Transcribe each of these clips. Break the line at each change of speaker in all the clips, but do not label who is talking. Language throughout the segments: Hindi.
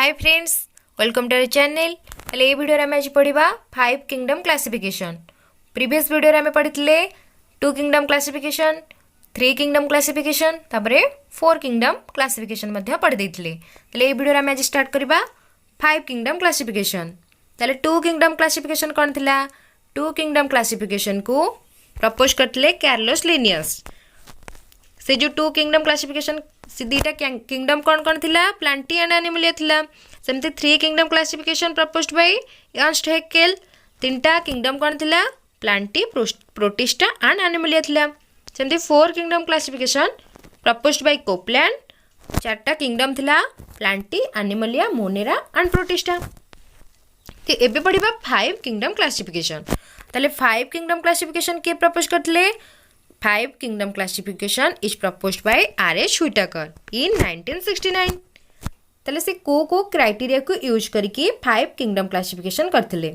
Hi friends, welcome to our channel. हेले ये वीडियो आम आज पढ़ा 5 किंगडम क्लासिफिकेशन। प्रीवियस वीडियो आम पढ़ी 2 किंगडम क्लासिफिकेशन, 3 किंगडम क्लासिफिकेशन, तापर 4 किंगडम क्लासिफिकेशन पढ़ी देते। ये वीडियो आम आज स्टार्ट करवा 5 किंगडम क्लासिफिकेशन। ताले 2 किंगडम क्लासिफिकेशन कौन थिला? 2 किंगडम क्लासिफिकेशन को प्रपोज करते कार्लोस लिनियस। से जो 2 किंगडम क्लासिफिकेशन से दीटा किंगडम कौन कौन थिला? प्लांटी एंड एनिमलिया थिला। सेमती 3 kingdom classification proposed by Ernst Haeckel. 3टा किंगडम कौन थिला? प्लांटी, प्रोटिस्टा एंड एनिमलिया थिला। सेमती 4 kingdom classification proposed by Copeland. 4टा किंगडम थिला Plantae, Animalia, Monera and Protista. तो एबे पढ़िबा 5 किंगडम क्लासिफिकेशन। ताले 5 किंगडम क्लासिफिकेशन के प्रपोज करथिले? 5 kingdom classification is proposed by R.H. Whittaker in 1969। तले से को क्राइटेरिया को यूज करके 5 किंगडम क्लासिफिकेशन करथिले।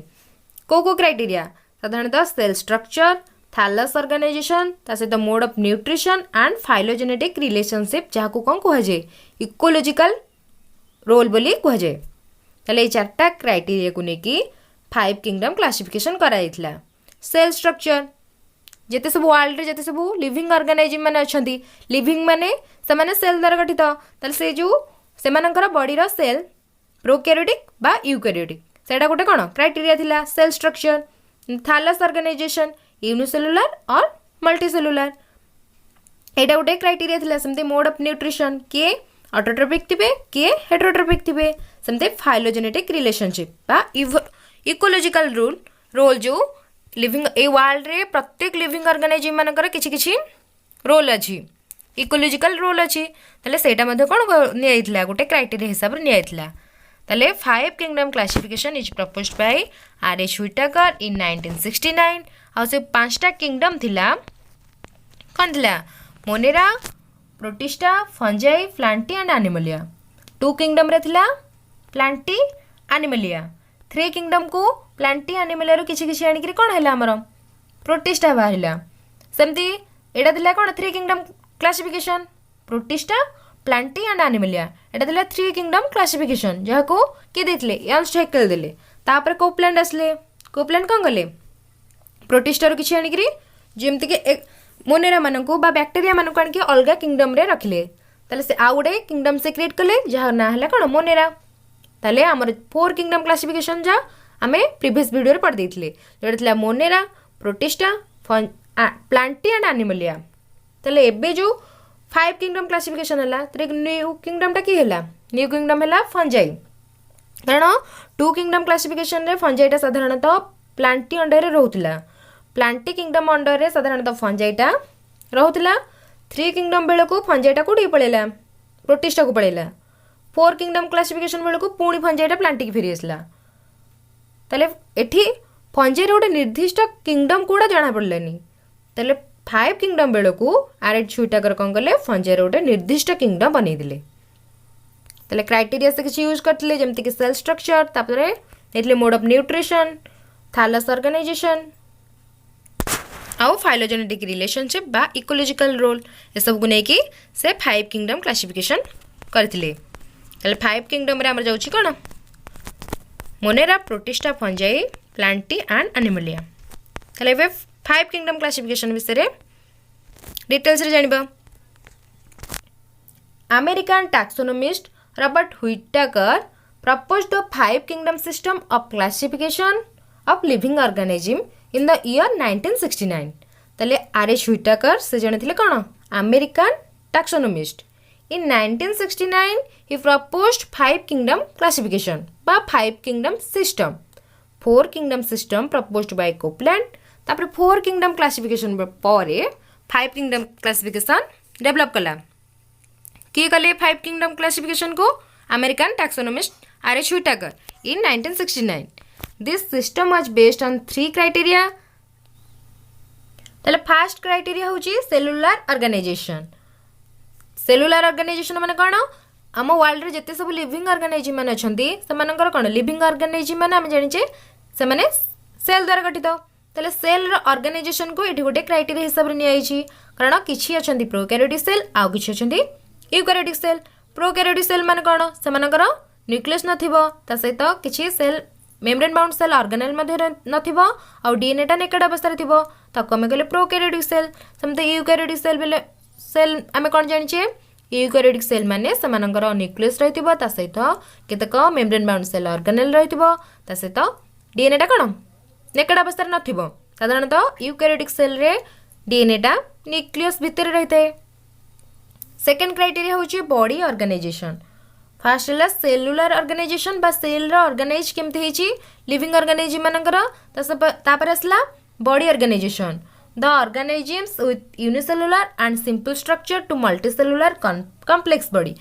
को क्राइटेरिया साधारणतः सेल स्ट्रक्चर, थैलस ऑर्गेनाइजेशन, ता सहित mode of nutrition and phylogenetic relationship, जहाको कौन कह जाए इकोलॉजिकल रोल बोली कह जाए। तले 4टा क्राइटेरिया को लेकिन 5 किंगडम क्लासिफिकेशन कराइथिला। सेल स्ट्रक्चर, जेते सब वर्ल्ड रे जेते सब लिविंग ऑर्गेनाइजम माने अछंती, लिविंग माने से माने सेल द्वारा गठित। ताल से जो से मानकर बॉडी रो सेल प्रोकैरियोटिक बा यूकैरियोटिक, सेटा गोटे कोन क्राइटेरिया थिला। Cell structure, thallus organization, unicellular और मल्टीसेलुलर, एटा गोटे क्राइटेरिया थिला। सेमते मोड ऑफ न्यूट्रिशन, के ऑटोट्रोपिक थिबे, के हेटेरोट्रोपिक थिबे। सेमते फाइलोजेनेटिक रिलेशनशिप बा इकोलॉजिकल रोल जो लिविंग ए वर्ल्ड रे प्रत्येक लिविंग ऑर्गेनाइजम मानकर किछि किछि रोल अछि, इकोलॉजिकल रोल अछि। तले सेटा मध्ये कोन नियाइतला गोटे क्राइटेरिया हिसाब रे नियाइतला। तले 5 kingdom classification is proposed by R H. Whittaker in 1969। आ से 5टा किंगडम थिला कोन थिला? Monera, Protista, fungi, Plantae and Animalia. 2 kingdom रे थिला प्लांटी, एनिमलिया। 3 किंगडम को प्लांटी, एनिमलिया रो किछि किछि आनिकरी कोन हैला हमर प्रोटिस्टा बाहिला। सेमती एडा दिला कोन 3 kingdom classification, protista, Plantae and Animalia. एडा दिला 3 किंगडम क्लासिफिकेशन, जहा को के देतले अर्नस्ट हैकेल देले। तापर कोपलैंड असले, कोपलैंड कोन गले प्रोटिस्टा रो किछि आनिकरी जेमति के मोनेरा मानको बा बैक्टीरिया मानको आनिकरी अलगा किंगडम रे रखले। तले से आ गुडे किंगडम से क्रिएट कले, जहा ना हला कोन मोनेरा। तले हमर 4 किंगडम क्लासिफिकेशन जा आमे प्रीवियस वीडियो रे पढ़ देथिले, जोटा थिला Monera, protista, Plantae and Animalia. तले एबे जो 5 किंगडम क्लासिफिकेशन हला, तरे न्यू किंगडम टा की हला? न्यू किंगडम हला फंजाई। कारण 2 किंगडम क्लासिफिकेशन रे फंजाईटा साधारणतः प्लांटी अंडर रे रहउतिला। प्लांटी किंगडम अंडर रे साधारणतः फंजाईटा रहउतिला। 3 किंगडम बेले को फंजाईटा कोडी पळेला? प्रोटिस्टा को पळेला। 4 किंगडम क्लासिफिकेशन बेले को पुणी फंजाईटा प्लांटी की फेरी आसला। तले एठी फंजाई रे गोटे निर्दिष्ट किंगडम कोडा जाना पड़लानी। तले 5 किंगडम बेले को आर.एच. व्हिटेकर कौन कले फंजाई रे गोटे निर्दिष्ट किंगडम बनै दिले। तले क्राइटेरिया से किछि यूज करथिले, जेमति कि सेल स्ट्रक्चर, तापरे एतले mode of nutrition, thallus organisation आउ फाइलोजेनेटिक रिलेशनशिप बा इकोलॉजिकल रोल, ए सब को नै कि से 5 किंगडम क्लासिफिकेशन करथिले। तले 5 किंगडम रे हमर जाउछि कोन? Monera, Protista, fungi, Plantae and Animalia. तले 5 किंगडम क्लासिफिकेशन विषय रे डिटेल्स रे जानिबा। American taxonomist Robert Whittaker proposed the 5 kingdom system of classification of living organism in the year 1969। तले आर.एच. व्हिटेकर से जने थिले कोन? American टैक्सोनोमिस्ट। In 1969 he proposed 5 kingdom classification बा 5 kingdom system। 4 kingdom system proposed by Copeland. तापर 4 kingdom classification परे 5 kingdom classification डेवलप कला। किए कले 5 kingdom classification को? American taxonomist R H. Whittaker in 1969। This system was based on 3 criteria। तले फर्स्ट क्राइटेरिया होची सेलुलर ऑर्गेनाइजेशन। सेलुलर ऑर्गेनाइजेशन माने कोन? आम वर्ल्ड रे जेते सब लिविंग ऑर्गेनाइजम माने अछंती से मानकर कोन लिविंग ऑर्गेनाइजम माने हम जानिचे से माने सेल द्वारा गठित। तले सेल रो ऑर्गेनाइजेशन को एठी गोटे क्राइटेरिया हिसाब रे नियाइछि। कारण किछि अछंती प्रोकैरियोटिक सेल आ किछि अछंती यूकैरियोटिक सेल। प्रोकैरियोटिक सेल माने कोन? से मानकर न्यूक्लियस नथिबो ता सहित किछि cell membrane bound cell organelle मध्ये नथिबो आ डीएनए टा नेकेड अवस्था रे थिबो ताको हम कहले प्रोकैरियोटिक सेल समते यूकैरियोटिक सेल बेले सेल आमे कोन जानिछे यूकैरियोटिक सेल माने समानकर न्यूक्लियस रहिथिबो ता सहित केतक मेम्ब्रेन बाउंड सेल ऑर्गेनेल रहिथिबो ता सहित डीएनए टा कोन नेकेड अवस्था रे नथिबो साधारणतः यूकैरियोटिक सेल रे डीएनए टा न्यूक्लियस भितर रहिते। सेकंड क्राइटेरिया होची बॉडी ऑर्गेनाइजेशन। फर्स्ट है सेलुलर ऑर्गेनाइजेशन बा सेल ऑर्गेनाइज केमती हेची लिविंग ऑर्गेनिज्म मानकर तापर आसला body organization the organisms with unicellular and simple structure to multicellular complex body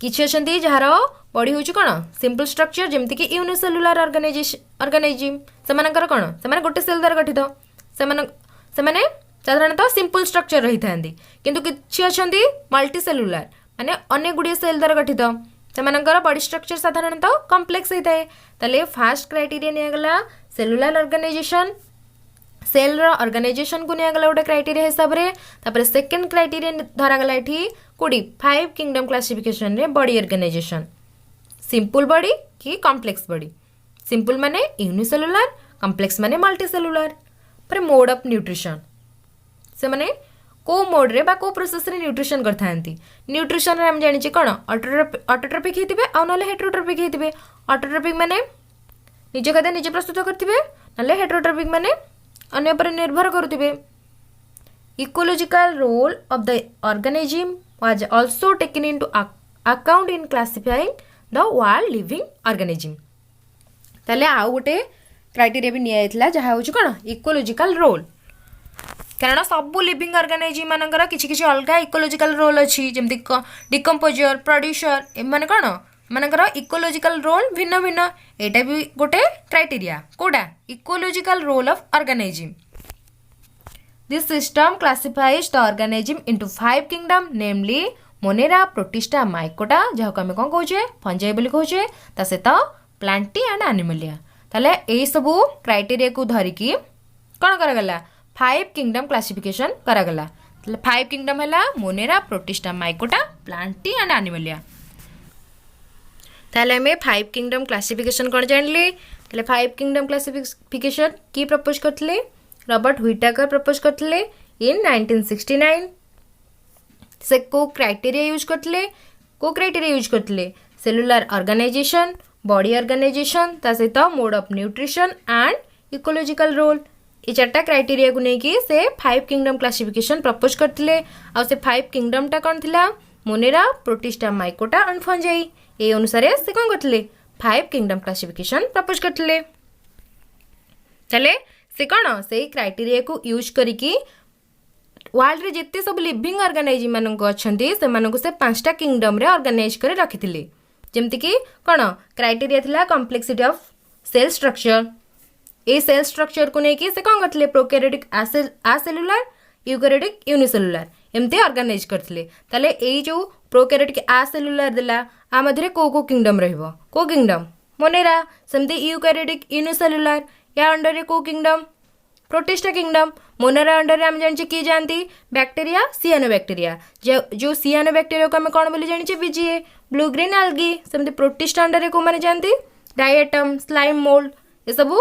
किछि अछंती जहार बॉडी होची कोन सिंपल स्ट्रक्चर जेमती कि यूनिसेलुलर ऑर्गेनिज्म सेमानकर कोन सेमाने गोटे सेल द्वारा गठित सेमाने साधारणतः सिंपल स्ट्रक्चर रही थांती किंतु किछि अछंती मल्टीसेलुलर माने अनेक गुडी सेल द्वारा गठित सेमानकर बॉडी स्ट्रक्चर साधारणतः कॉम्प्लेक्स होता है। ताले फर्स्ट क्राइटेरिया निगला सेलुलर ऑर्गेनाइजेशन सेल ऑर्गेनाइजेशन को निगला गोटे क्राइटेरिया हिसाब रे तापर सेकंड क्राइटेरिया धरा गला एठी कोडी 5 किंगडम क्लासिफिकेशन रे बॉडी ऑर्गेनाइजेशन सिंपल बॉडी कि कॉम्प्लेक्स बॉडी सिंपल माने यूनिसेलुलर कॉम्प्लेक्स माने मल्टीसेलुलर पर मोड ऑफ न्यूट्रिशन से माने को मोड रे बा को प्रोसेस रे न्यूट्रिशन करथांती न्यूट्रिशन रे हम जानि छी कोन ऑटोट्रोपिक हेतिबे आ नले हेटेरोट्रोपिक हेतिबे ऑटोट्रोपिक माने निज खाद्य निज प्रस्तुत करथिबे नले हेटेरोट्रोपिक माने अन्य पर निर्भर करथिबे। Ecological role of the organism was also taken into account in classifying the world living organism. ताले आ गोटे क्राइटेरिया भी निया आइतला जहा होची कोन इकोलॉजिकल रोल कारण सब लिविंग ऑर्गेनिज्म मानकर किछि किछि अलगा इकोलॉजिकल रोल अछि जेमति डिकम्पोजर प्रोड्यूसर ए माने कोन मानकर इकोलॉजिकल रोल भिन्न भिन्न एटा भी गोटे क्राइटेरिया कोडा ecological role of organism. This system classifies the organism into 5 kingdom namely Monera Protista Mycota जहाको हम कोन कहूचे फंजाई बोली कहूचे ता सहित प्लांटी एंड एनिमलिया ताले एई सब क्राइटेरिया को धरिकी कोन करगला 5 किंगडम क्लासिफिकेशन करागला। 5 किंगडम है Monera Protista Mycota Plantae and Animalia. ताले हमें 5 किंगडम क्लासिफिकेशन कौन जानले 5 किंगडम क्लासिफिकेशन की प्रपोज करथिले रॉबर्ट व्हिटाकर प्रपोज करथिले इन 1969 से को क्राइटेरिया यूज करथिले सेलुलर ऑर्गेनाइजेशन बॉडी ऑर्गेनाइजेशन ता सहित mode of nutrition and ecological role ये चार्टा क्राइटेरिया को लेकिन से 5 किंगडम क्लासिफिकेशन प्रपोज करथिले आ से 5 किंगडम टा कौन थिला Monera Protista Mycota and fungi ए अनुसार से कौन करथिले 5 किंगडम क्लासिफिकेशन प्रपोज करथिले। चले से कौन से क्राइटेरिया को यूज करिकी वर्ल्ड रे जिते सब लिविंग ऑर्गेनाइज्म मानक अछंती से मानक से 5टा किंगडम रे ऑर्गेनाइज करे रखिथिले जेमति कि कौन क्राइटेरिया थिला कॉम्प्लेक्सिटी ऑफ सेल स्ट्रक्चर ए सेल स्ट्रक्चर को लेकिन से कौन करथिले प्रोकैरियोटिक आसेलुलर यूकैरियोटिक यूनिसेलुलर एमते ऑर्गेनाइज करथिले ताले एई जो प्रोकैरियोटिक आसेलुलर देला आ मधरे को किंगडम रहइबो को किंगडम मोनेरा सेमते यूकैरियोटिक यूनिसेलुलर या अंडर रे को kingdom protista kingdom Monera under रे हम जानछि की जानती बैक्टीरिया सियानोबैक्टीरिया जो सियानोबैक्टीरिया को हम कोन बोली जानिछि बीजीए ब्लू ग्रीन एल्गी सेमते प्रोटिस्टा अंडर रे को माने जानती डायटम स्लाइम मोल्ड ए सब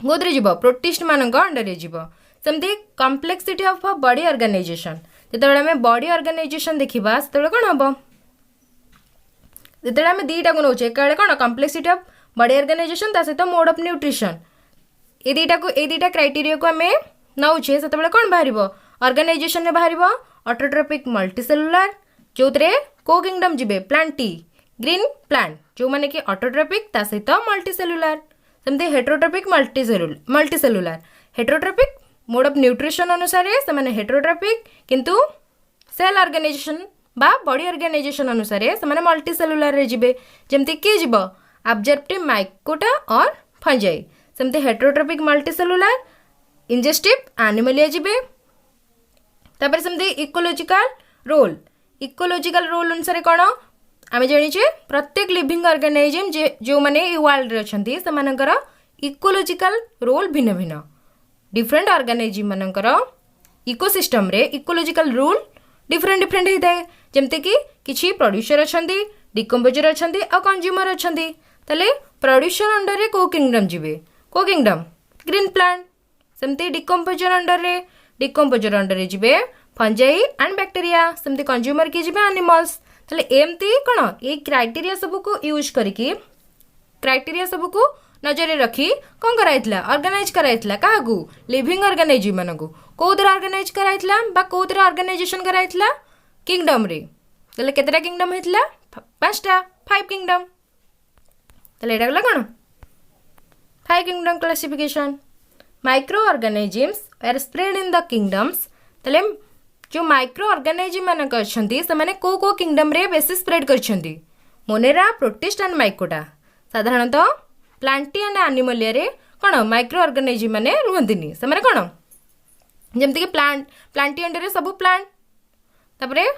गोदरे जीव प्रोटिस्ट मानक अंडर जीव सेमती कॉम्प्लेक्सिटी ऑफ बॉडी ऑर्गेनाइजेशन जिते आम बॉडी ऑर्गेनाइजेशन देखा से कौन हम जिते आम दीटा को नौचे एक कौन कॉम्प्लेक्सिटी ऑफ बॉडी ऑर्गेनाइजेशन ता सहित मोड ऑफ न्यूट्रिशन ये दीटा क्राइटेरिया को आम नौचे से कौन बाहर ऑर्गेनाइजेशन में बाहर ऑटोट्रोपिक मल्टीसेलुलर जो को किंगडम जीवे प्लांटी ग्रीन प्लांट जो माने कि ऑटोट्रोपिक ता सहित मल्टीसेलुलर सेमती हेटेरोट्रोपिक मल्टीसेलुलर हेटेरोट्रोपिक मोड ऑफ न्यूट्रिशन अनुसार से माने हेटेरोट्रोपिक किंतु सेल ऑर्गेनाइजेशन बा बॉडी ऑर्गेनाइजेशन अनुसार से माने मल्टीसेलुलर रे जिबे जेमती के जीव ऑब्जेक्टिव माइकोटा और फंजाई सेमती हेटेरोट्रोपिक मल्टीसेलुलर इंजेस्टिव एनिमलिया जिबे तापर सेमती इकोलॉजिकल रोल अनुसार कौन आम जाचे प्रत्येक लिविंग ऑर्गेनाइज्म जो माने वर्ल्ड रे अछंती से मानकर इकोलॉजिकल रोल भिन्न भिन्न डिफरेंट ऑर्गेनाइज्म मानकर इकोसिस्टम रे इकोलॉजिकल रोल डिफरेंट होता है जमते कि किछि प्रोड्यूसर अछंती डिकम्पोजर अछंती और कंज्यूमर अछंती तले प्रोड्यूसर अंडर रे को किंगडम जिवे को किंगडम ग्रीन प्लांट सेमती डिकम्पोजर अंडर रे जिवे फंजाई एंड बैक्टीरिया सेमती कंज्यूमर की जिवे एनिमल्स तले एमती कोन ए क्राइटेरिया सब को यूज करके क्राइटेरिया सब को नजर रखी कौन कराइथिला ऑर्गेनाइज कराइथिला काहाकू लिविंग ऑर्गेनाइजिम मानकू कोदर ऑर्गेनाइज कराइथिला बा कोदर ऑर्गेनाइजेशन कराइथिला किंगडम रे तले केतेटा किंगडम हेतिला पांचटा 5 किंगडम तले एटा गला कोन 5 kingdom classification micro organisms are spread in the kingdoms तले जो माइक्रो ऑर्गेनाइजिम मानक अछंती से माने को किंगडम रे बेसी स्प्रेड करछंती मोनेरा प्रोटिस्ट एंड माइकोटा साधारणतः प्लांटी एंड एनिमलिया रे कौन माइक्रो ऑर्गेनाइजिम माने रुहंतिनी से माने कौन जेमति कि प्लांटी अंडर रे सब प्लांट तापरे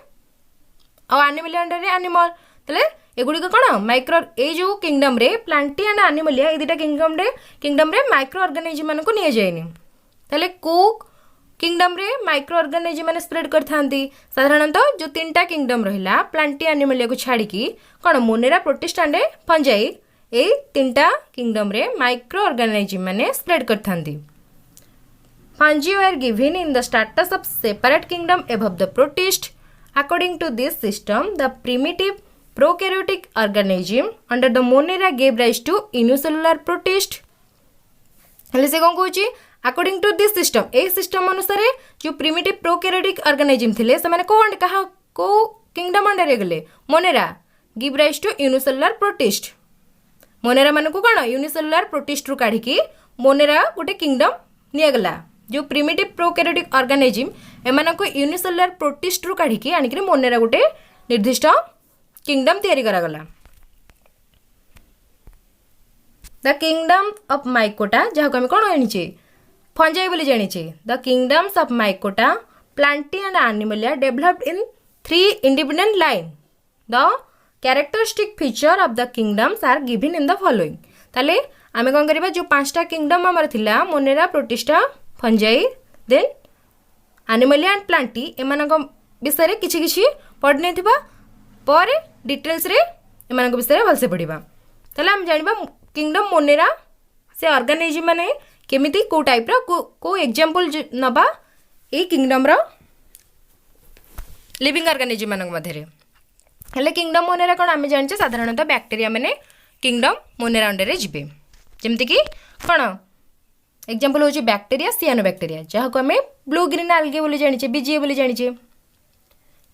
और एनिमलिया अंडर रे एनिमल तले एगुडी को कौन माइक्रो ए जो किंगडम रे प्लांटी एंड एनिमलिया ए दुटा किंगडम रे माइक्रो ऑर्गेनाइजिम माने को निया जायनी तले को किंगडम रे माइक्रो ऑर्गेनाइजिम माने स्प्रेड करथांती साधारणतः जो तीनटा किंगडम रहिला प्लांटी एनिमलिया को छाड़ी की कौन मोनेरा प्रोटिस्ट एंड फंजाई ए तीनटा किंगडम रे माइक्रो ऑर्गेनाइजिम माने स्प्रेड करथांती fungi are given in the status of separate kingdom above the protist according to this system the primitive prokaryotic organism under the Monera gave rise to unicellular protist हेले से कोन कहूची अकॉर्डिंग टू दिस सिस्टम ए सिस्टम अनुसार जो प्रिमिटिव प्रोकैरियोटिक ऑर्गेनिज्म थिले से माने को किंगडम अंडर रे गले Monera give rise to unicellular protist Monera मानक कौन यूनिसेलुलर प्रोटिस्ट रु काढ़ी मोनेरा गोटे किंगडम निगला जो प्रिमिटिव प्रोकैरियोटिक ऑर्गेनिज्म एमानक यूनिसेलुलर प्रोटिस्ट रु काढ़ी आनिक मोनेरा गोटे निर्दिष्ट किंगडम तैयारी करागला द किंगडम ऑफ माइकोटा जहाँ आम कौन जाने फंजाई बोली जाने the kingdoms of Mycota Plantae and Animalia developed in 3 independent line the characteristic feature of the kingdoms are given in the following ताले आमे कोन करबा जो 5टा किंगडम हमर थिला Monera Protista fungi then Animalia and Plantae एमानक विषय रे किछि किछि पढने थिबा पर डिटेल्स रे एमानक विषय रे भलसे पढिबा ताले हम जानिबा किंगडम मोनेरा से ऑर्गेनाइजिम माने केमिति को टाइप रो को एग्जांपल नबा ए किंगडम रो लिविंग ऑर्गेनिज्म मानक मध्य रे हेले किंगडम मोनेरा कौन आम जाने साधारणतः बैक्टेरिया मैंने किंगडम मोनेरा अंडर रे जिबे जेमति कि कौन एग्जांपल होची बैक्टेरिया सियानोबैक्टेरिया जहाँ को आम ब्लू ग्रीन आल्गे बोली जानिचे बीजीए बोली जानिचे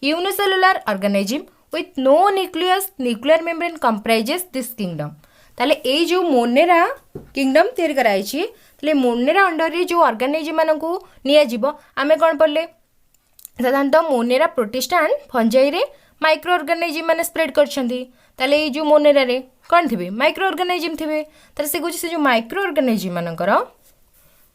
unicellular organism with no nuclear membrane comprises this kingdom ताले ए जो मोनेरा किंगडम तैयारी कराइछि ताले मोनेरा अंडर रे जो ऑर्गेनिज्म मानकू निया जिवो आमे कोन पड़ले साधारणतः मोनेरा प्रोटिस्टा एंड फंजाई रे माइक्रो ऑर्गेनिज्म माने स्प्रेड करछंती ताले ए जो मोनेरा रे कोन थिबे माइक्रो ऑर्गेनिज्म थिबे ताले से से जो माइक्रो ऑर्गेनिज्म मानकर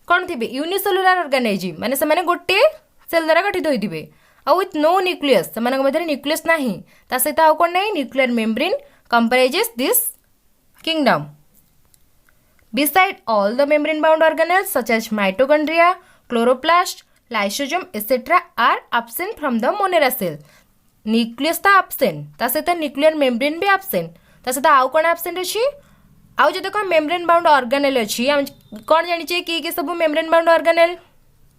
कोन थिबे यूनिसेलुलर ऑर्गेनिज्म माने से माने गोटे सेल द्वारा गठित होइथिबे आ विथ नो न्यूक्लियस से मानक मध्य न्यूक्लियस नाही ता सहित आ कोन नाही nuclear membrane comprises this kingdom beside all the membrane bound organelles such as mitochondria chloroplast lysosome etc are absent from the monera cell nucleus ता absent ता सहित न्यूक्लियर मेम्ब्रेन भी absent ता सहित आउ कोन absent अछि आउ जदि कोन मेम्ब्रेन बाउंड ऑर्गेनेल अछि हम कोन जानि छै कि सब membrane bound organelle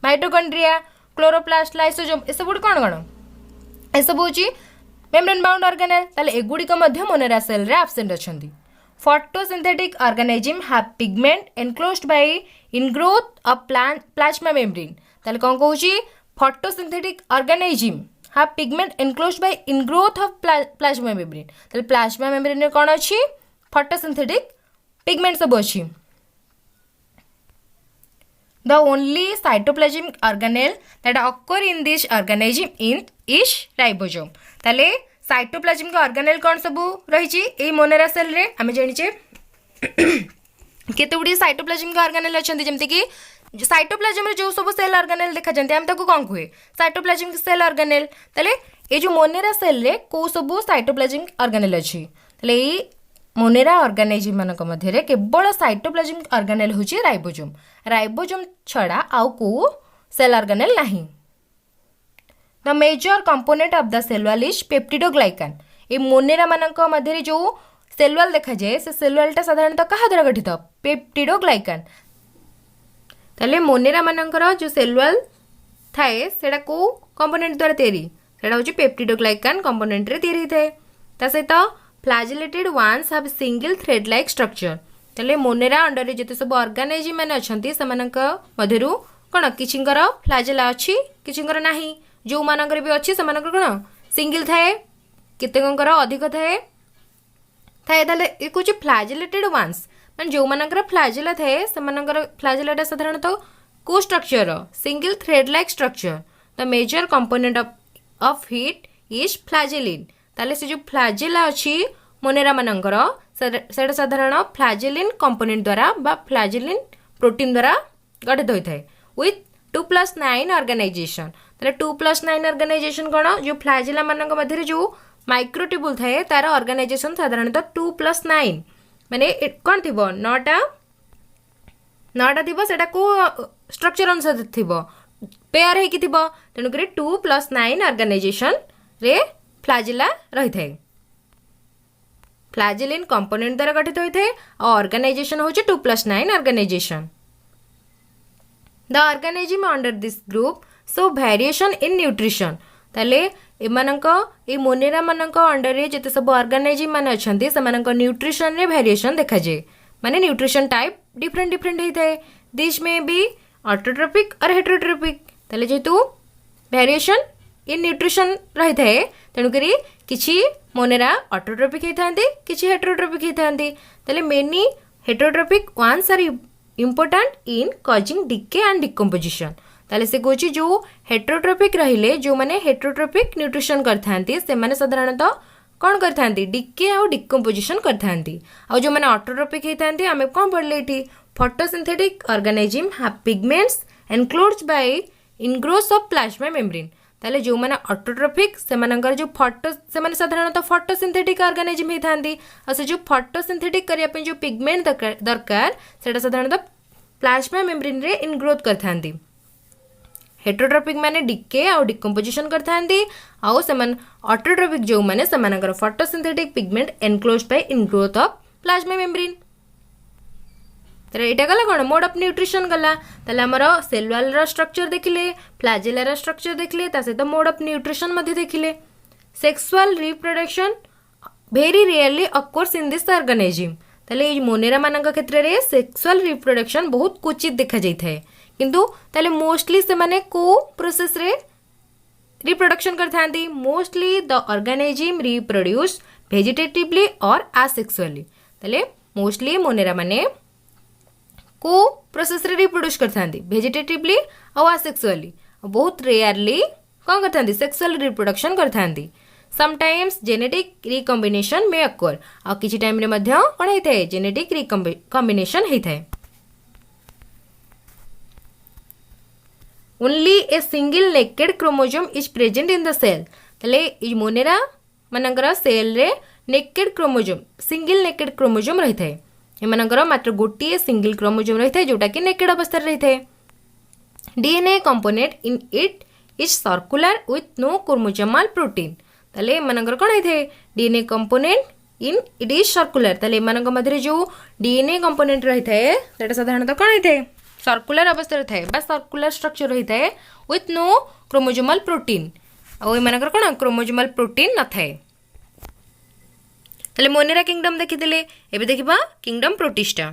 mitochondria chloroplast lysosome ए सब कोन कोन ए सब होछि मेम्ब्रेन बाउंड ऑर्गेनेल ताले एगुडी को मध्य मोनेरा सेल रे absent अछंती photosynthetic organism have pigment enclosed by ingrowth of plasma membrane ताले कोन कहूची photosynthetic organism have pigment enclosed by ingrowth of plasma membrane ताले plasma membrane रे कोन अछि photosynthetic pigment सब अछि the only cytoplasmic organelle that occur in this organism is ribosome ताले साइटोप्लाज्म के ऑर्गेनेल कौन सब रही ए मोनेरा सेल रे आम जानिचे केते गुडी साइटोप्लाज्म के ऑर्गेनेल अछंती जेमति कि साइटोप्लाज्म रे जो सब सेल ऑर्गेनेल देखा जंते हम ताको कोन कुए साइटोप्लाज्म के सेल ऑर्गेनेल तले ए जो मोनेरा सेल रे को सब साइटोप्लाज्म ऑर्गेनेल अछि तले ए मोनेरा ऑर्गेनिज्म मानक मध्य रे केवल साइटोप्लाज्म ऑर्गेनेल होची राइबोसोम छडा आउ को सेल ऑर्गेनेल नाही The major component of the cell wall is peptidoglycan. ये मोनेरा मानक मध्य जो सेल वॉल देखा जाए से सेल वॉलटा साधारणतः क्या द्वारा गठित पेप्टिडोग्लाइकान। ताले मोनेरा मानकर जो सेल वॉल थाए सेटा को कंपोनेंट द्वारा तैयारी सेटा होची पेप्टिडोग्लाइकान कंपोनेंट रे तैयारी थाए। ता सहित flagellated ones have single thread like structure. ताले मोनेरा अंडर रे जते सब ऑर्गेनाइजम माने अछंती समानक मध्यरु कोन किछिंकर फ्लैजिला अछि किछिंकर नाही। जो मानकर भी अछि समानकर कोन सिंगल थाए केतेकंकर अधिक थाए थाए ताले ए कुछ फ्लैजिलेटेड वन्स माने जो मानकर फ्लैजिला थाए समानकर फ्लैजिलाटा साधारणतः को structure single thread like structure. The major component of it is flagellin. ताले से जो फ्लैजिला अछि मोनेरा मानकर सेटा साधारण फ्लैजिलिन कंपोनेंट द्वारा बा फ्लैजिलिन प्रोटीन द्वारा गठित होता है विथ 2+9 ऑर्गेनाइजेशन। ताले 2+9 ऑर्गेनाइजेशन कौन जो फ्लैजिला मानक मध्य जो माइक्रोट्यूब्यूल थाए तार ऑर्गेनाइजेशन साधारणतः 2+9 माने कौन थी नौटा थी सेटा को स्ट्रक्चर अनुसार थी पेयर होगी थी तेणुक 2+9 ऑर्गेनाइजेशन रे फ्लैजिला रही है। फ्लैजिलिन कंपोनेंट द्वारा गठित होता है और ऑर्गेनाइजेशन होची 2+9 organization. The organism under this group so variation in nutrition. ताले एमानक ए मोनेरा मानक अंडर रे जते सब ऑर्गेनिज्म माने अछंती समानक न्यूट्रिशन रे वेरिएशन देखा जाए माने न्यूट्रिशन टाइप डिफरेंट डिफरेंट होता है। दिस में भी ऑटोट्रोपिक और हेटेरोट्रोपिक। ताले जेतु वेरिएशन इन न्यूट्रिशन रही है तेणुक किछि मोनेरा ऑटोट्रोपिक होता किछि हेटेरोट्रोपिक होता। ताले many heterotrophic ones are important in causing decay and decomposition. ताले से कहूँ जो हेटेरोट्रोपिक रहिले जो माने हेटेरोट्रोपिक न्यूट्रिशन करथांती से माने साधारणतः कौन करथांती डिके और डिकम्पोजिशन करथांती। और जो माने ऑटोट्रोपिक होता आमे कौन पढ़ले एठी photosynthetic organism have pigments enclosed by ingrowths of plasma membrane. ताले जो माने ऑटोट्रोपिक से मानकर जो फोटो से माने साधारणतः फोटोसिंथेटिक ऑर्गेनिज्म होता और से जो फोटोसिंथेटिक करिया पे जो पिगमेंट दरकार सेटा साधारणतः प्लाज्मा मेम्ब्रेन रे इनग्रोथ करथांती। हेटेरोट्रोपिक माने डिके और डिकम्पोजिशन करथांती और समान ऑटोट्रोपिक जो माने समानकर photosynthetic pigment enclosed by ingrowth of plasma membrane. तो यहाँ गला कौन मोड ऑफ न्यूट्रिशन गला ताले हमर सेल वॉल रो स्ट्रक्चर देखिले फ्लैजिला स्ट्रक्चर देखिले ता सहित मोड ऑफ न्यूट्रिशन मध्ये देखिले। Sexual reproduction very rarely occurs in this organism. ताले ये मोनेरा मानक क्षेत्र रे सेक्सुअल रिप्रोडक्शन बहुत क्वचित देखा जाय थाए किंतु ताले मोस्टली से माने को प्रोसेस रे रिप्रोडक्शन करथांती। Mostly the organism reproduce vegetatively और असेक्सुअली। ताले मोस्टली मोनेरा माने को प्रोसेस रे रिप्रोड्यूस करथांती वेजिटेटिवली और असेक्सुअली बहुत रेयरली कौन करथांती सेक्सुअल रिप्रोडक्शन करथांती। Sometimes genetic recombination may occur और किसी टाइम रे मध्य कौन होता है जेनेटिक रिकॉम्बिनेशन होता है। Only a single naked chromosome is present in the cell. ताले ई मोनेरा मानकर सेल रे naked chromosome single naked chromosome रही है। एमानकर मात्र गोटे सिंगल क्रोमोसोम रही है जोटा कि नेकेड अवस्था रही है। DNA component in it is circular with no chromosomal protein. ताले एमानकर कौन होता है DNA component in it is circular. ताले एमानक मध्य जो डीएनए कंपोनेंट रही है सेटा साधारणतः कौन होता है सर्कुलर अवस्था रही है सर्कुलर स्ट्रक्चर रही है विथ नो क्रोमोसोमल प्रोटीन और एमानकर कौन क्रोमोसोमल प्रोटीन न थाए। ताले मोनेरा किंगडम देखिथिले एबे देखिबा किंगडम प्रोटिस्टा।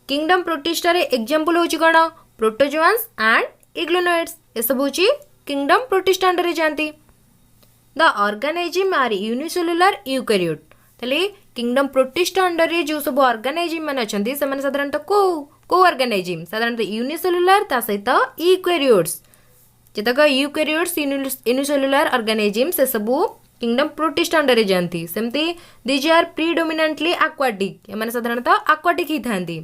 किंगडम प्रोटिस्टा रे एग्जांपल होची कोन प्रोटोजोआन्स एंड इग्लोनोइड्स ए सब होची किंगडम प्रोटिस्टा अंडर रे जानती। The organism are unicellular eukaryote. ताले किंगडम प्रोटिस्टा अंडर रे जो सब ऑर्गेनिज्म मन अछंती से माने साधारणतः को ऑर्गेनिज्म साधारणतः यूनिसेलुलर ता सहित यूकैरियोट्स जेतक यूकैरियोट्स यूनिसेलुलर ऑर्गेनिज्म से सब किंगडम प्रोटिस्टा अंडर जानती। सेमती दीज आर प्रीडोमिनेंटली एक्वाटिक एमाने साधारणतः एक्वाटिक ही थांती।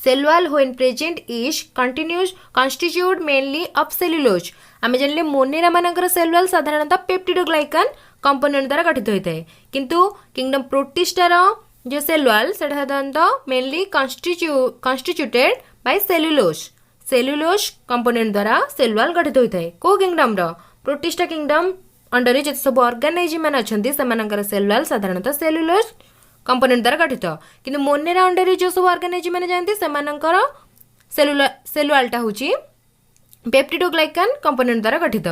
Cell wall when present is continuous constitute mainly of cellulose. आमे जानले मोनेरा मानकर सेल वॉल साधारणतः पेप्टिडोग्लाइकान कंपोनेंट द्वारा गठित होता है किंतु किंगडम प्रोटिस्टार जो सेल वॉल से साधारणतः mainly constituted by cellulose component द्वारा सेल वॉल गठित होता है। को किंगडम रो प्रोटिस्टा किंगडम अंडर जिते सब ऑर्गेनाइजिम मैंने अच्छा से सेल साधारणतः सेलुलोज कंपोनेंट द्वारा गठित किंतु मोनेरा अंडर जो सब ऑर्गेनाइजिम मैंने जाती से सेलुआलटा हूँ पेप्टिडोग्लाइकान कंपोनेंट द्वारा गठित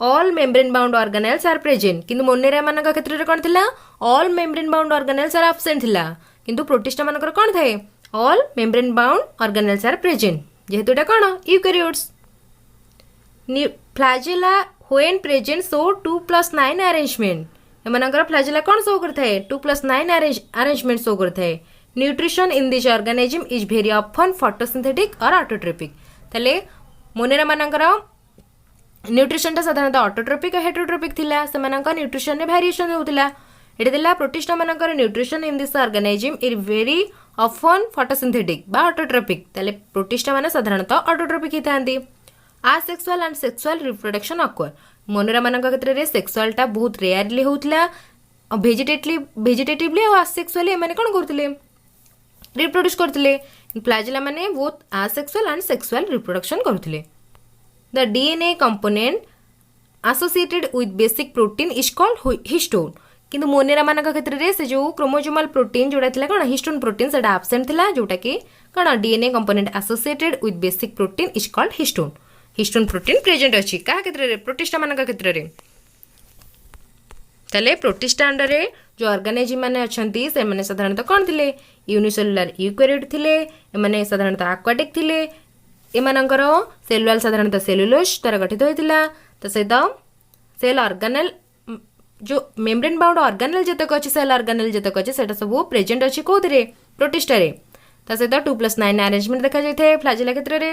all membrane bound organelles are present किंतु मोनेरा मान क्षेत्र में कौन थिला all membrane bound organelles are absent थिला किंतु प्रोटिस्टा मानकर कौन थाए all membrane bound organelles are present जेहेतु एटा कौन eukaryotes flagella when present show 2+9 arrangement एमानकर फ्लैजेला कौन शो करथाए 2+9 अरेंजमेंट शो करथाए nutrition in this organism is very often photosynthetic और ऑटोट्रोपिक तले मोनेरा मानकर न्यूट्रिशन साधारणतः ऑटोट्रोपिक और हेटेरोट्रोपिक थिला सेमानका न्यूट्रिशन रे वेरिएशन होतिला एटा दिला प्रोटिस्टा मानकर nutrition in this organism is very often photosynthetic बा ऑटोट्रोपिक तले प्रोटिस्टा माने साधारणतः ऑटोट्रोपिक हितांती asexual and sexual reproduction occur Monera मानका क्षेत्र रे सेक्सुअलटा बहुत रेयरली होतिला भेजिटेटिवली और आसेक्सुअली माने कोन करथिले रिप्रोड्यूस करथिले फ्लैजेला माने both asexual and sexual reproduction करथिले the DNA component associated with basic protein is called histone किंतु मोनेरा मानका क्षेत्र रे से जो क्रोमोसोमल प्रोटीन जोड़ा थिला कोन हिस्टोन प्रोटीन सेटा एब्सेंट थिला जोटा कि कोन DNA component associated with basic protein is called histone histone protein present अच्छी क्या क्षेत्र रे प्रोटिस्टा मानका क्षेत्र रे तले प्रोटिस्टा अंडर रे जो ऑर्गेनिज्म माने अछंती से माने साधारणतः कोन थिले यूनिसेलुलर यूकैरियोट थिले माने साधारणतः एक्वाटिक थिले एमानकर सेलुआल साधारणतः सेलुलोज द्वारा गठित होइतिला त सहित सेल ऑर्गेनेल जो मेम्ब्रेन बाउंड ऑर्गेनेल जतक अछि सेल ऑर्गेनेल जतक अछि सेटा सब प्रेजेंट अछि कोथरे प्रोटिस्टा रे त सहित 2+9 अरेंजमेंट देखा जायथे फ्लैजेला क्षेत्र रे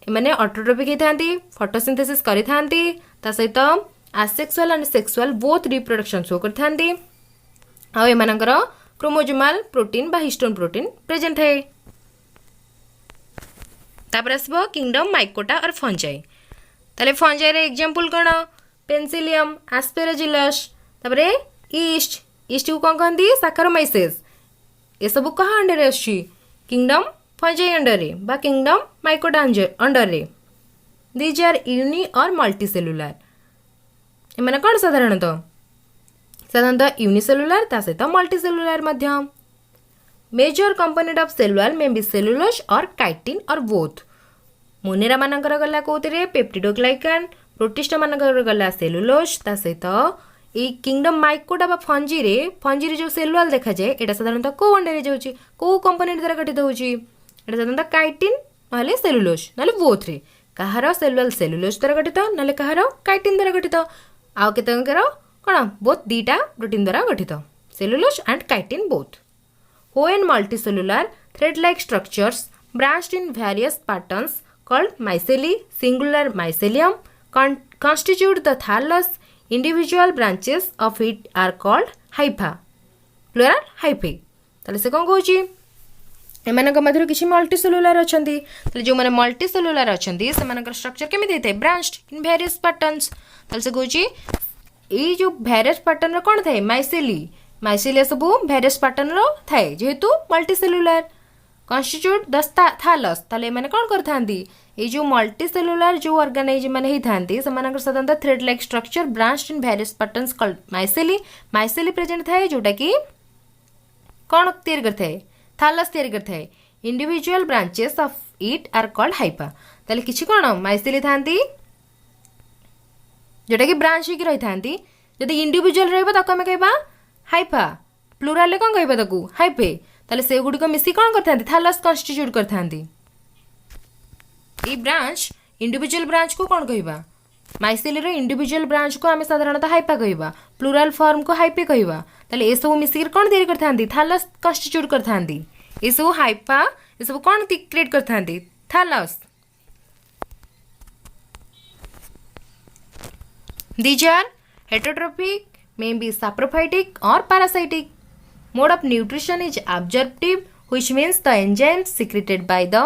एमाने ऑटोट्रोपिक हितांती फोटोसिंथेसिस करिथांती त सहित asexual and sexual both reproduction show करथांती आ एमानकर क्रोमोसोमल प्रोटीन बा हिस्टोन प्रोटीन प्रेजेंट है तापर आसबो किंगडम माइकोटा और फंजाई ताले फंजाई रे एग्जांपल कोन पेंसिलियम एस्पेराजिलस तापरे ईस्ट को कोन कहंदी सैकरोमाइसेस ए सब कहा अंडर रे अछि किंगडम फंजाई अंडर रे बा किंगडम माइकोटा अंडर रे दीज आर यूनि और मल्टी सेलुलर एमाने कोन साधारणतः यूनिसेलुलर ता सहित मल्टी सेलुलर मध्य मेजर कंपोनेंट ऑफ सेलुलर में बी सेलुलोज और काइटिन और बोथ मोनेरा मानकर गला कोतरे पेप्टिडोग्लाइकान प्रोटिस्टा मानकर गला सेलुलोज ता सहित ए किंगडम माइकोटा बा फंजी रे जो सेलुअल देखा जाए एटा साधारणतः को अंडर रे जाउची को कंपोनेंट द्वारा गठित होउची एटा साधारणतः काइटिन नले सेलुलोज नले बोथ रे कहार सेलुअल सेलुलोज द्वारा गठित नले कहार काइटिन द्वारा गठित आउ केतंकर कोन बोथ दीटा प्रोटीन द्वारा गठित cellulose and chitin both when multicellular thread-like structures branched in various patterns called micelle, singular mycelium, constitute the thallus. Individual branches of it are called hypha, plural hyphae. ताले से कौन कहूची एमानक मध्य किसी मल्टीसेलुलर अछंती ताले जो माने मल्टीसेलुलर अछंती से मानकर स्ट्रक्चर केमि देते ब्रांच्ड इन वेरियस पैटर्न्स ताले से कहूची ए जो वेरियस पैटर्न रे कोन थाए माइसेलिया सब वेरियस पैटर्न रो थाए जेहेतु मल्टीसेलुलर कॉन्स्टिट्यूट द थालस ताले माने कोन करथांती ए जो मल्टीसेलुलर जो ऑर्गेनाइज्म माने ही थांती समानकर साधारणतः thread like structure branched in various patterns called mycelia present थाए जोटा कि कोन तैयार करथाए थालस तैयार करथाए individual branches of it are called hyphae ताले किछि कोन माइसेली थांती जोटा कि ब्रांच ही रही थांती जदि इंडिविजुअल रहबा त कमे कहबा हाइपा प्लुराल ले कोन कहबा तकू हाइपे ताले से गुडी को मिसी कोन करथांती थालस कॉन्स्टिट्यूट करथांती ई ब्रांच इंडिविजुअल ब्रांच को कोन कहबा माइसेली रो इंडिविजुअल ब्रांच को आमे साधारणतः हाइपा कहबा प्लुराल फॉर्म को हाइपे कहबा ताले ए सब मिसी कोन तैयार करथांती थालस कॉन्स्टिट्यूट करथांती ए सब हाइपा ए सब कोन क्रिएट करथांती thallus These are heterotrophic, may be saprophytic or parasitic. Mode of nutrition is absorptive, which means the enzymes secreted by the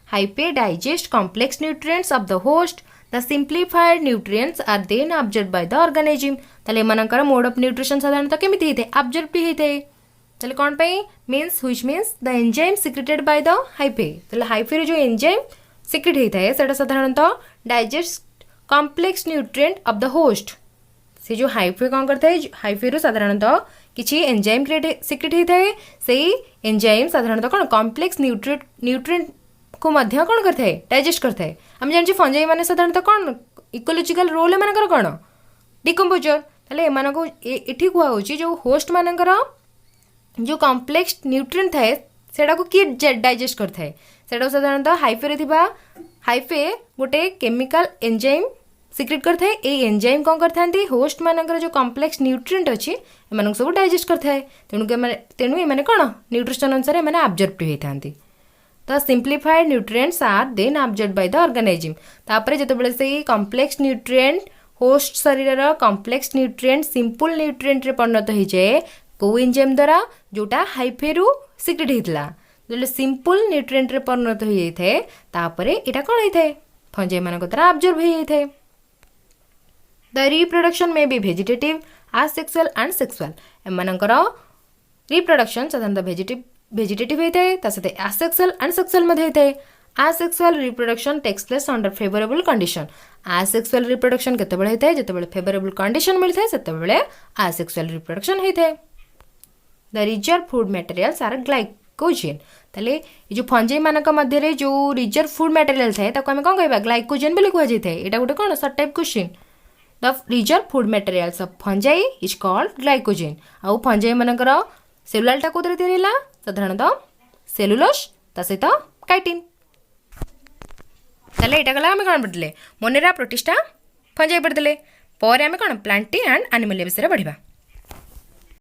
hyphae digest complex nutrients of the host. The simplified nutrients are then absorbed by the organism. ताले मनकर mode of nutrition साधारणतः केमिति हेते absorptive हेते ताले कोन पई means which means the enzyme secreted by the hyphae. ताले hyphae रे जो enzyme secrete हेता है सेटा साधारणतः digest complex nutrient of the host से जो हाइफे कौन करता है हाइफे रु साधारणतः किसी एंजाइम सिक्रेट होता है से एंजाइम साधारणतः कौन कॉम्प्लेक्स न्यूट्रिएंट को मध्य कौन करता है डाइजेस्ट करता है आम जान फंजाई मैंने साधारणतः कौन इकोलोजिकल रोल एमनकर कौन डिकम्पोजर ताले एमानको एठी कुआ होची जो होस्ट मानकर जो कॉम्प्लेक्स न्यूट्रिएंट थाए सेटा को किए डाइजेस्ट करता है सेटा साधारणतः हाइफे रे थिबा हाइफे गोटे केमिकल एंजाइम सिक्रेट करता है ये एंजाइम कौन करते होस्ट मानकर जो कॉम्प्लेक्स न्यूट्रिएंट अच्छी एम सब डाइजेस्ट करता है तेणु ये कौन न्यूट्रिशन अनुसार एम आब्जर्व होती तो simplified nutrients are then absorb by the organism तापर जिते से कॉम्प्लेक्स न्यूट्रिएंट होस्ट शरीर कॉम्प्लेक्स न्यूट्रिएंट सिंपल न्यूट्रिएंट रे परिणत हो जाए कौ एंजाइम द्वारा जोटा हाइफे रु सिक्रेट होता जो सिंपल न्यूट्रिएंट रे परिणत हो जाए तापर यहाँ कौन होता है फंजाई मान द्वारा आब्जर्व हो जाए। The reproduction may be vegetative asexual and sexual एमनकर रिप्रोडक्शन साधारणतः भेजिटेटिव होता है तासते आसेक्सुअल एंड सेक्सुअल होता है asexual reproduction takes place under favourable condition asexual reproduction केतेबेले होता है जितेबाला फेवरेबल कंडीशन मिलता है सेतेबेले आसेक्सुअल रिप्रोडक्शन होता है। The reserve food materials are glycogen ताले जो फंजाई मानक मध्य जो रिजर्व फूड मटेरियल थाए ताको आमे कोन कहबा ग्लाइकोजेन बोली कहै जाय एटा गोटे कोन short type question the reserve food materials of fungi is called glycogen आउ फंजाई मानकर सेलुलालटा कोदरे तैयारी साधारणतः सेलुलोज ता सहित काइटिन ताले एटा गला आमे कोन पढले मोनेरा प्रोटिस्टा फंजाई पढले पर आमे कोन प्लांटी एंड एनिमल विषय पढ़ा।